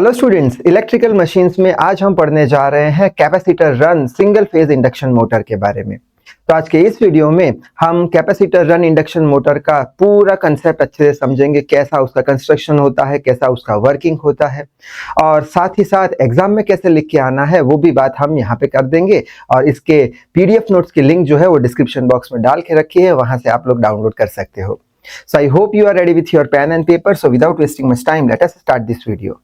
Hello students, electrical machines में आज हम पढ़ने जा रहे हैं capacitor run single phase induction motor के बारे में। तो आज के इस वीडियो में हम कैपेसिटर रन इंडक्शन मोटर का पूरा कंसेप्ट अच्छे से समझेंगे, कैसा उसका कंस्ट्रक्शन होता है, कैसा उसका वर्किंग होता है और साथ ही साथ एग्जाम में कैसे लिख के आना है वो भी बात हम यहाँ पे कर देंगे। और इसके पीडीएफ नोट्स की लिंक जो है वो डिस्क्रिप्शन बॉक्स में डाल के रखी है, वहां से आप लोग डाउनलोड कर सकते हो। So I hope you are ready with your pen and paper. So without wasting much time, let us start this video.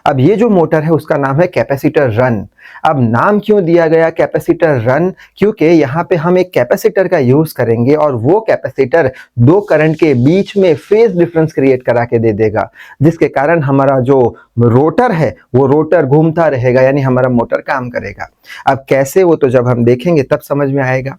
अब ये जो मोटर है उसका नाम है कैपेसिटर रन। अब नाम क्यों दिया गया कैपेसिटर रन? क्योंकि यहाँ पे हम एक कैपेसिटर का यूज करेंगे और वो कैपेसिटर दो करंट के बीच में फेज डिफरेंस क्रिएट करा के दे देगा, जिसके कारण हमारा जो रोटर है वो रोटर घूमता रहेगा, यानी हमारा मोटर काम करेगा। अब कैसे, वो तो जब हम देखेंगे तब समझ में आएगा।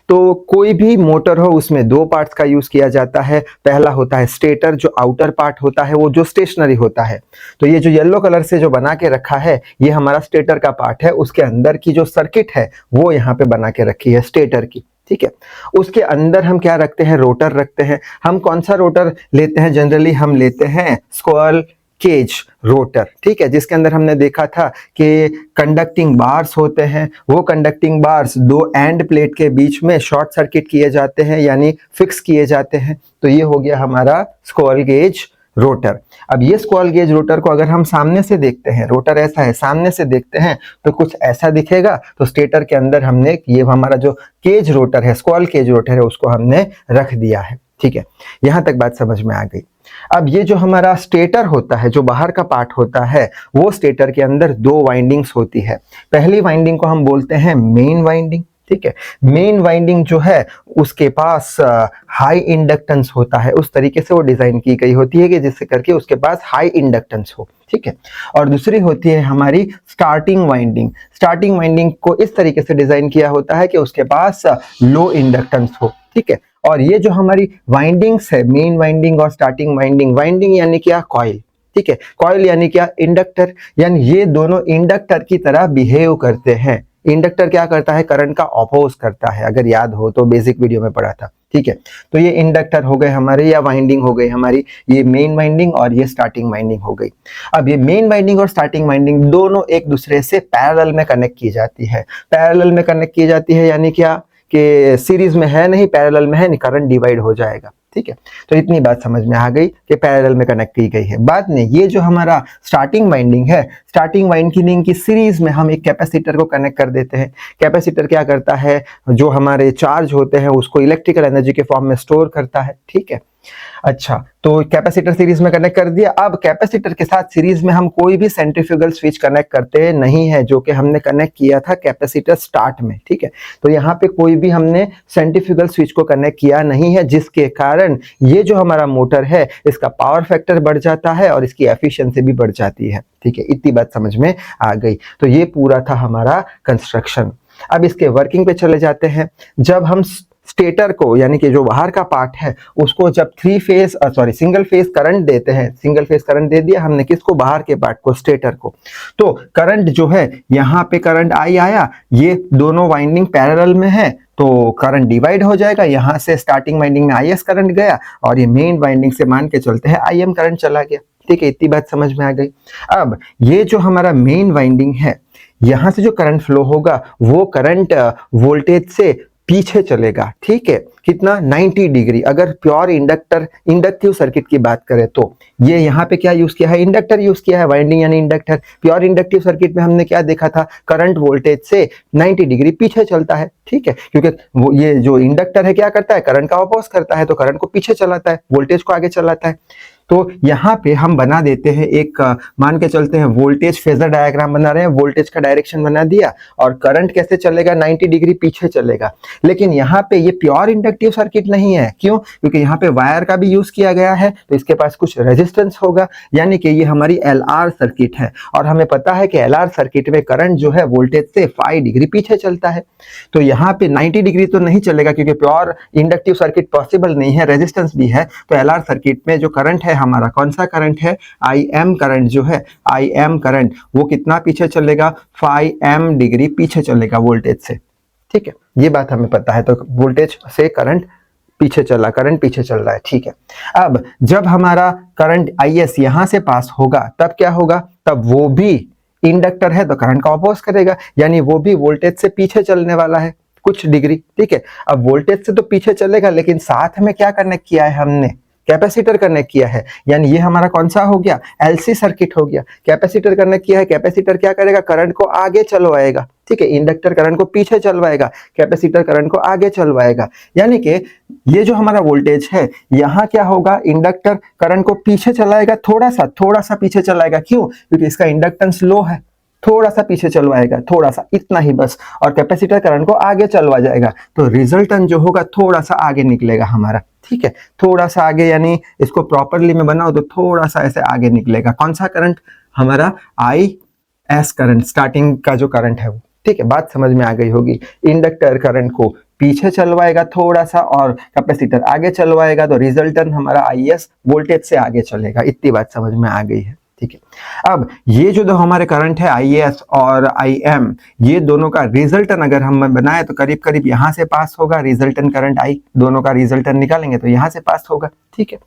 तो कोई भी मोटर हो उसमें दो पार्ट्स का यूज किया जाता है। पहला होता है स्टेटर, जो आउटर पार्ट होता है वो जो स्टेशनरी होता है। तो ये जो येलो कलर से जो बना के रखा है ये हमारा स्टेटर का पार्ट है। उसके अंदर की जो सर्किट है वो यहाँ पे बना के रखी है स्टेटर की, ठीक है। उसके अंदर हम क्या रखते हैं? रोटर रखते हैं। हम कौन सा रोटर लेते हैं? जनरली हम लेते हैं स्क्विरल केज रोटर, ठीक है, जिसके अंदर हमने देखा था कि कंडक्टिंग बार्स होते हैं। वो कंडक्टिंग बार्स दो एंड प्लेट के बीच में शॉर्ट सर्किट किए जाते हैं, यानी फिक्स किए जाते हैं। तो ये हो गया हमारा स्क्विरल गेज रोटर। अब ये स्क्विरल गेज रोटर को अगर हम सामने से देखते हैं, रोटर ऐसा है, सामने से देखते हैं तो कुछ ऐसा दिखेगा। तो स्टेटर के अंदर हमने ये हमारा जो केज रोटर है, स्क्विरल केज रोटर है, उसको हमने रख दिया है, ठीक है। यहां तक बात समझ में आ गई। अब ये जो हमारा स्टेटर होता है, जो बाहर का पार्ट होता है, वो स्टेटर के अंदर दो वाइंडिंग्स होती है। पहली वाइंडिंग को हम बोलते हैं मेन वाइंडिंग, ठीक है। मेन वाइंडिंग जो है उसके पास हाई इंडक्टेंस होता है। उस तरीके से वो डिजाइन की गई होती है कि जिससे करके उसके पास हाई इंडक्टेंस हो, ठीक है। और दूसरी होती है हमारी स्टार्टिंग वाइंडिंग। स्टार्टिंग वाइंडिंग को इस तरीके से डिजाइन किया होता है कि उसके पास लो इंडक्टेंस हो, ठीक है। और ये जो हमारी वाइंडिंग्स है, मेन वाइंडिंग और स्टार्टिंग वाइंडिंग, वाइंडिंग यानी क्या? कॉइल, ठीक है। कॉइल यानी क्या? इंडक्टर। यानी ये दोनों इंडक्टर की तरह बिहेव करते हैं। इंडक्टर क्या करता है? करंट का अपोज करता है, अगर याद हो तो बेसिक वीडियो में पढ़ा था, ठीक है। तो ये इंडक्टर हो गए हमारे, या वाइंडिंग हो गई हमारी, ये मेन वाइंडिंग और ये स्टार्टिंग वाइंडिंग हो गई। अब ये मेन वाइंडिंग और स्टार्टिंग वाइंडिंग दोनों एक दूसरे से पैरेलल में कनेक्ट की जाती है। पैरेलल में कनेक्ट की जाती है यानी क्या कि सीरीज में है नहीं, पैरेलल में है नहीं, करंट डिवाइड हो जाएगा, ठीक है। तो इतनी बात समझ में आ गई कि पैरेलल में कनेक्ट की गई है। बाद में ये जो हमारा स्टार्टिंग वाइंडिंग है, स्टार्टिंग वाइंडिंग की सीरीज में हम एक कैपेसिटर को कनेक्ट कर देते हैं। कैपेसिटर क्या करता है? जो हमारे चार्ज होते हैं उसको इलेक्ट्रिकल एनर्जी के फॉर्म में स्टोर करता है, ठीक है। अच्छा, तो कैपेसिटर सीरीज में कनेक्ट कर दिया। अब कैपेसिटर के साथ सीरीज में हम कोई भी सेंट्रीफ्यूगल स्विच कनेक्ट करते नहीं है, जो कि हमने कनेक्ट किया था कैपेसिटर स्टार्ट में, ठीक है। तो यहाँ पे कोई भी हमने सेंट्रीफ्यूगल स्विच को कनेक्ट किया नहीं है, जिसके कारण ये जो हमारा मोटर है इसका पावर फैक्टर बढ़ जाता है और इसकी एफिशिएंसी भी बढ़ जाती है, ठीक है। इतनी बात समझ में आ गई। तो ये पूरा था हमारा कंस्ट्रक्शन। अब इसके वर्किंग पे चले जाते हैं। जब हम स्टेटर को, यानी कि जो बाहर का पार्ट है, उसको जब सिंगल फेज करंट देते हैं, सिंगल फेज करंट दे दिया हमने, किसको? बाहर के पार्ट को, स्टेटर को। तो करंट जो है, यहाँ पे करंट आई आया, ये दोनों वाइंडिंग पैरेलल में है तो करंट डिवाइड हो जाएगा। यहाँ से स्टार्टिंग वाइंडिंग में IS करंट गया और ये मेन वाइंडिंग से मान के चलते हैं IM करंट चला गया, ठीक है। इतनी बात समझ में आ गई। अब ये जो हमारा मेन वाइंडिंग है, यहां से जो करंट फ्लो होगा वो करंट वोल्टेज से पीछे चलेगा, ठीक है। कितना? 90 डिग्री। अगर प्योर इंडक्टिव सर्किट की बात करें तो ये यहाँ पे क्या यूज किया है? इंडक्टर यूज किया है, वाइंडिंग यानी इंडक्टर। प्योर इंडक्टिव सर्किट में हमने क्या देखा था? करंट वोल्टेज से 90 डिग्री पीछे चलता है, ठीक है। क्योंकि वो ये जो इंडक्टर है क्या करता है? करंट का अपोज करता है, तो करंट को पीछे चलाता है, वोल्टेज को आगे चलाता है। तो यहाँ पे हम बना देते हैं एक, मान के चलते हैं वोल्टेज फेजर डायग्राम बना रहे हैं, वोल्टेज का डायरेक्शन बना दिया और करंट कैसे चलेगा? 90 डिग्री पीछे चलेगा। लेकिन यहाँ पे ये प्योर इंडक्टिव सर्किट नहीं है। क्यों? क्योंकि यहाँ पे वायर का भी यूज किया गया है, तो इसके पास कुछ रेजिस्टेंस होगा, यानी कि ये हमारी LR सर्किट है। और हमें पता है कि LR सर्किट में करंट जो है वोल्टेज से 5 डिग्री पीछे चलता है। तो यहाँ पे 90 डिग्री तो नहीं चलेगा, क्योंकि प्योर इंडक्टिव सर्किट पॉसिबल नहीं है, रेजिस्टेंस भी है। तो LR सर्किट में जो करंट है हमारा, कौन सा करंट है? IM करंट जो है, IM करंट वो कितना पीछे चलेगा? 5M डिग्री पीछे चलेगा वोल्टेज से, ठीक है। ये बात हमें पता है। तो वोल्टेज से करंट पीछे चला, करंट पीछे चल रहा है, ठीक है। अब जब हमारा करंट IS यहां से पास होगा तब क्या होगा? तब वो भी इंडक्टर है तो करंट का अपोज करेगा, यानी वो भी वोल्टेज से पीछे चलने वाला है कुछ डिग्री, ठीक है। अब वोल्टेज से तो पीछे चलेगा, लेकिन साथ में क्या कनेक्ट किया है हमने, कैपेसिटर कनेक्ट किया है, यानी ये हमारा कौन सा हो गया, एलसी सर्किट हो गया। कैपेसिटर कनेक्ट किया है, कैपेसिटर क्या करेगा, करंट को आगे चलवाएगा, ठीक है। इंडक्टर करंट को पीछे चलवाएगा, कैपेसिटर करंट को आगे चलवाएगा, यानी कि ये जो हमारा वोल्टेज है यहाँ क्या होगा, इंडक्टर करंट को पीछे चलाएगा, थोड़ा सा पीछे चलाएगा। क्यों? क्योंकि इसका इंडक्टेंस लो है, थोड़ा सा पीछे चलवाएगा, थोड़ा सा, इतना ही बस। और कैपेसिटर करंट को आगे चलवा जाएगा, तो रिजल्टेंट जो होगा थोड़ा सा आगे निकलेगा हमारा, ठीक है। थोड़ा सा आगे, यानी इसको प्रॉपरली में बनाओ तो थोड़ा सा ऐसे आगे निकलेगा। कौन सा करंट, हमारा IS करंट, स्टार्टिंग का जो करंट है वो, ठीक है। बात समझ में आ गई होगी। इंडक्टर करंट को पीछे चलवाएगा थोड़ा सा और कैपेसिटर आगे चलवाएगा, तो रिजल्टेंट हमारा IS वोल्टेज से आगे चलेगा। इतनी बात समझ में आ गई है, ठीक है। अब ये जो दो हमारे करंट है IS और IM, ये दोनों का रिजल्टेंट अगर हम बनाए तो करीब करीब यहां से पास होगा, रिजल्टेंट करंट I, दोनों का रिजल्टेंट निकालेंगे तो यहां से पास होगा, ठीक है।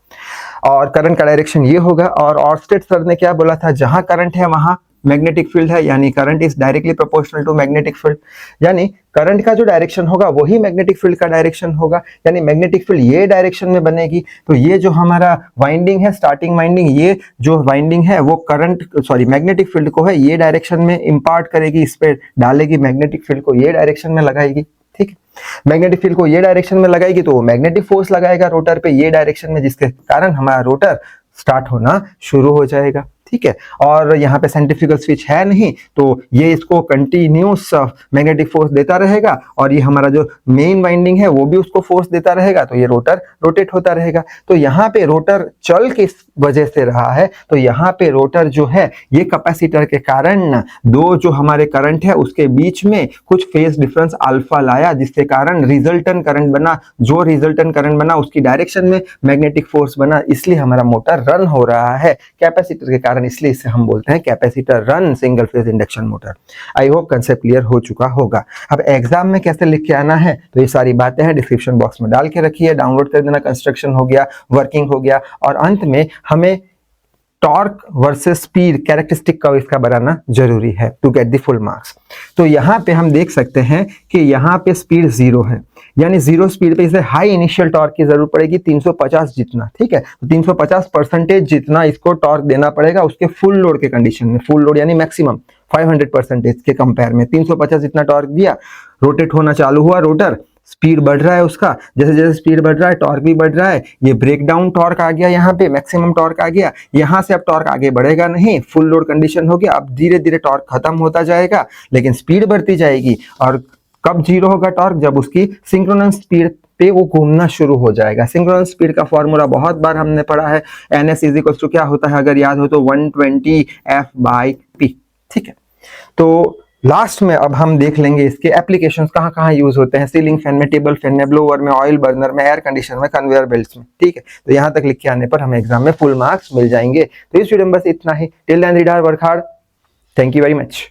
और करंट का डायरेक्शन ये होगा। और ऑर्स्टेड सर ने क्या बोला था, जहां करंट है वहां मैग्नेटिक फील्ड है, यानी current is directly proportional to magnetic field, यानी करंट का जो डायरेक्शन होगा वही मैग्नेटिक फील्ड का डायरेक्शन होगा, यानी मैग्नेटिक फील्ड ये डायरेक्शन में बनेगी। तो ये जो हमारा वाइंडिंग है, स्टार्टिंग वाइंडिंग, ये जो वाइंडिंग है वो मैग्नेटिक फील्ड को है ये डायरेक्शन में इंपार्ट करेगी, इस पे डालेगी, मैग्नेटिक फील्ड को ये डायरेक्शन में लगाएगी, ठीक है। मैग्नेटिक फील्ड को ये डायरेक्शन में लगाएगी तो मैग्नेटिक फोर्स लगाएगा रोटर पे ये डायरेक्शन में, जिसके कारण हमारा रोटर स्टार्ट होना शुरू हो जाएगा, ठीक है। और यहाँ पे सेंट्रीफ्यूगल स्विच है नहीं, तो ये इसको कंटिन्यूस मैग्नेटिक फोर्स देता रहेगा, और ये हमारा जो मेन वाइंडिंग है वो भी उसको फोर्स देता रहेगा, तो ये रोटर रोटेट होता रहेगा। तो यहाँ पे रोटर चल किस वजह से रहा है, तो यहाँ पे रोटर जो है ये कैपेसिटर के कारण दो जो हमारे करंट है उसके बीच में कुछ फेज डिफरेंस अल्फा लाया, जिसके कारण रिजल्टेंट करंट बना। जो रिजल्टेंट करंट बना उसकी डायरेक्शन में मैग्नेटिक फोर्स बना, इसलिए हमारा मोटर रन हो रहा है कैपेसिटर के कारण, इसलिए इसे हम बोलते हैं capacitor run single phase induction motor. I hope concept clear हो चुका होगा। अब एग्जाम में कैसे लिख के आना है, तो ये सारी बातें हैं डिस्क्रिप्शन बॉक्स में डाल के रखिए, डाउनलोड कर देना। कंस्ट्रक्शन हो गया, वर्किंग हो गया, और अंत में हमें टॉर्क वर्सेस स्पीड कैरेक्टरिस्टिक का इसका बनाना जरूरी है to get the full marks. तो यहाँ पे हम देख सकते हैं कि यहाँ पे स्पीड 0 है, यानी 0 स्पीड पे इसे हाई इनिशियल टॉर्क की जरूरत पड़ेगी 350 जितना, ठीक है। तो 350% जितना इसको टॉर्क देना पड़ेगा उसके फुल लोड के कंडीशन में, फुल लोड यानी मैक्सिमम 500% के कंपेयर में 350 जितना टॉर्क दिया, रोटेट होना चालू हुआ रोटर, स्पीड बढ़ रहा है उसका, जैसे जैसे स्पीड बढ़ रहा है टॉर्क भी बढ़ रहा है। ये ब्रेक डाउन टॉर्क आ गया, यहाँ पे मैक्सिमम टॉर्क आ गया, यहाँ से अब टॉर्क आगे बढ़ेगा नहीं, फुल लोड कंडीशन हो गया। अब धीरे धीरे टॉर्क खत्म होता जाएगा, लेकिन स्पीड बढ़ती जाएगी। और कब 0 होगा टॉर्क, जब उसकी सिंक्रोनस स्पीड पे वो घूमना शुरू हो जाएगा। सिंक्रोनस स्पीड का फॉर्मूला बहुत बार हमने पढ़ा है, NS = क्या होता है, अगर याद हो तो 120 F/P, ठीक है। तो लास्ट में अब हम देख लेंगे इसके एप्लीकेशंस कहाँ कहाँ यूज होते हैं, सीलिंग फैन में, टेबल फैन में, ब्लोअर में, ऑयल बर्नर में, एयर कंडीशनर में, कन्वेयर बेल्ट्स में, ठीक है। तो यहाँ तक लिख के आने पर हमें एग्जाम में फुल मार्क्स मिल जाएंगे। तो इस वीडियो में बस इतना ही। Till then read hard, work hard. Thank you very much.